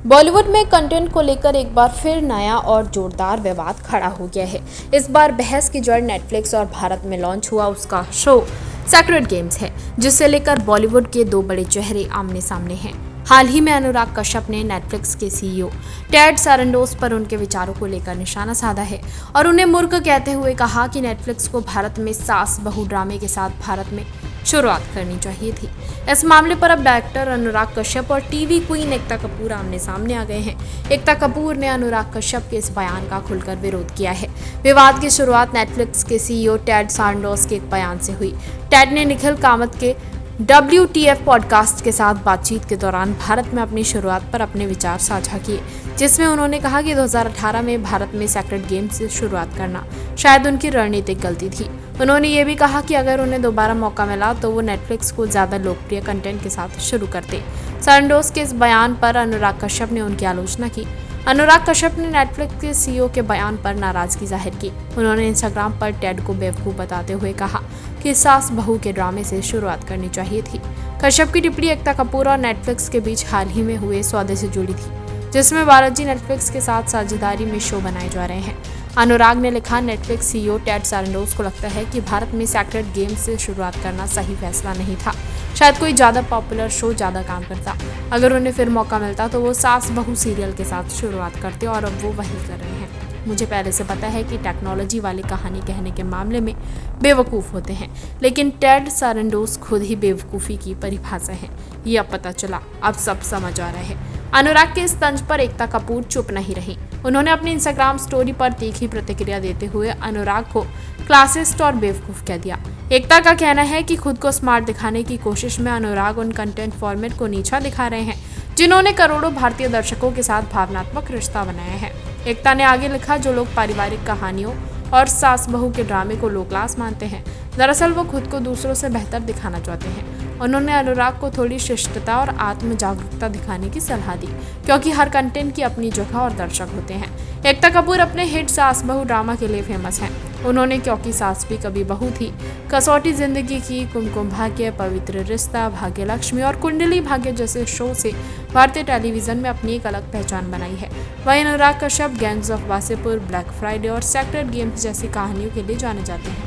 बॉलीवुड में कंटेंट को लेकर एक बार फिर नया और जोरदार विवाद खड़ा हो गया है। इस बार बहस की जड़ नेटफ्लिक्स और भारत में लॉन्च हुआ उसका शो सेक्रेड गेम्स है, जिसे लेकर बॉलीवुड के दो बड़े चेहरे आमने सामने हैं। हाल ही में अनुराग कश्यप ने नेटफ्लिक्स के सीईओ टेड सारंडोस पर उनके विचारों को लेकर निशाना साधा है और उन्हें मूर्ख कहते हुए कहा कि नेटफ्लिक्स को भारत में सास बहू ड्रामे के साथ भारत में शुरुआत करनी चाहिए थी। इस मामले पर अब डायरेक्टर अनुराग कश्यप और टीवी क्वीन एकता कपूर आमने सामने आ गए हैं। एकता कपूर ने अनुराग कश्यप के इस बयान का खुलकर विरोध किया है। विवाद की शुरुआत नेटफ्लिक्स के सीईओ टेड सारंडोस के एक बयान से हुई। टेड ने निखिल कामत के WTF पॉडकास्ट के साथ बातचीत के दौरान भारत में अपनी शुरुआत पर अपने विचार साझा किए, जिसमें उन्होंने कहा कि 2018 में भारत में सेक्रेड गेम्स से शुरुआत करना शायद उनकी रणनीतिक गलती थी। उन्होंने ये भी कहा कि अगर उन्हें दोबारा मौका मिला तो वो नेटफ्लिक्स को ज़्यादा लोकप्रिय कंटेंट के साथ शुरू करते। सारंडोस के इस बयान पर अनुराग कश्यप ने उनकी आलोचना की। अनुराग कश्यप ने नेटफ्लिक्स के सीईओ के बयान पर नाराजगी जाहिर की। उन्होंने इंस्टाग्राम पर टेड को बेवकूफ़ बताते हुए कहा कि सास बहू के ड्रामे से शुरुआत करनी चाहिए थी। कश्यप की टिप्पणी एकता कपूर और नेटफ्लिक्स के बीच हाल ही में हुए सौदे से जुड़ी थी, जिसमें भारत जी नेटफ्लिक्स के साथ साझेदारी में शो बनाए जा रहे हैं। अनुराग ने लिखा, नेटफ्लिक्स सीईओ टेड सारंडोस को लगता है कि भारत में सेक्रेड गेम्स से शुरुआत करना सही फैसला नहीं था। शायद कोई ज़्यादा पॉपुलर शो ज़्यादा काम करता। अगर उन्हें फिर मौका मिलता तो वो सास बहू सीरियल के साथ शुरुआत करते और अब वो वही कर रहे हैं। मुझे पहले से पता है कि टेक्नोलॉजी वाली कहानी कहने के मामले में बेवकूफ़ होते हैं, लेकिन टेड सारंडोस खुद ही बेवकूफ़ी की परिभाषा है। ये अब पता चला, अब सब समझ आ रहा है। अनुराग के इस तंज पर एकता कपूर चुप नहीं रही। उन्होंने अपनी इंस्टाग्राम स्टोरी पर तीखी प्रतिक्रिया देते हुए अनुराग को क्लासिस्ट और बेवकूफ़ कह दिया। एकता का कहना है कि खुद को स्मार्ट दिखाने की कोशिश में अनुराग उन कंटेंट फॉर्मेट को नीचा दिखा रहे हैं जिन्होंने करोड़ों भारतीय दर्शकों के साथ भावनात्मक रिश्ता बनाया है। एकता ने आगे लिखा, जो लोग पारिवारिक कहानियों और सास बहू के ड्रामे को लो क्लास मानते हैं, दरअसल वो खुद को दूसरों से बेहतर दिखाना चाहते हैं। उन्होंने अनुराग को थोड़ी शिष्टता और आत्म जागरूकता दिखाने की सलाह दी, क्योंकि हर कंटेंट की अपनी जगह और दर्शक होते हैं। एकता कपूर अपने हिट सास बहू ड्रामा के लिए फेमस हैं। उन्होंने क्योंकि सास भी कभी बहू थी, कसौटी जिंदगी की, कुमकुम भाग्य, पवित्र रिश्ता, भाग्य लक्ष्मी और कुंडली भाग्य जैसे शो से भारतीय टेलीविजन में अपनी एक अलग पहचान बनाई है। वहीं Anurag Kashyap Gangs of Wasseypur, Black Friday और सेक्रेड गेम्स जैसी कहानियों के लिए जाने जाते हैं।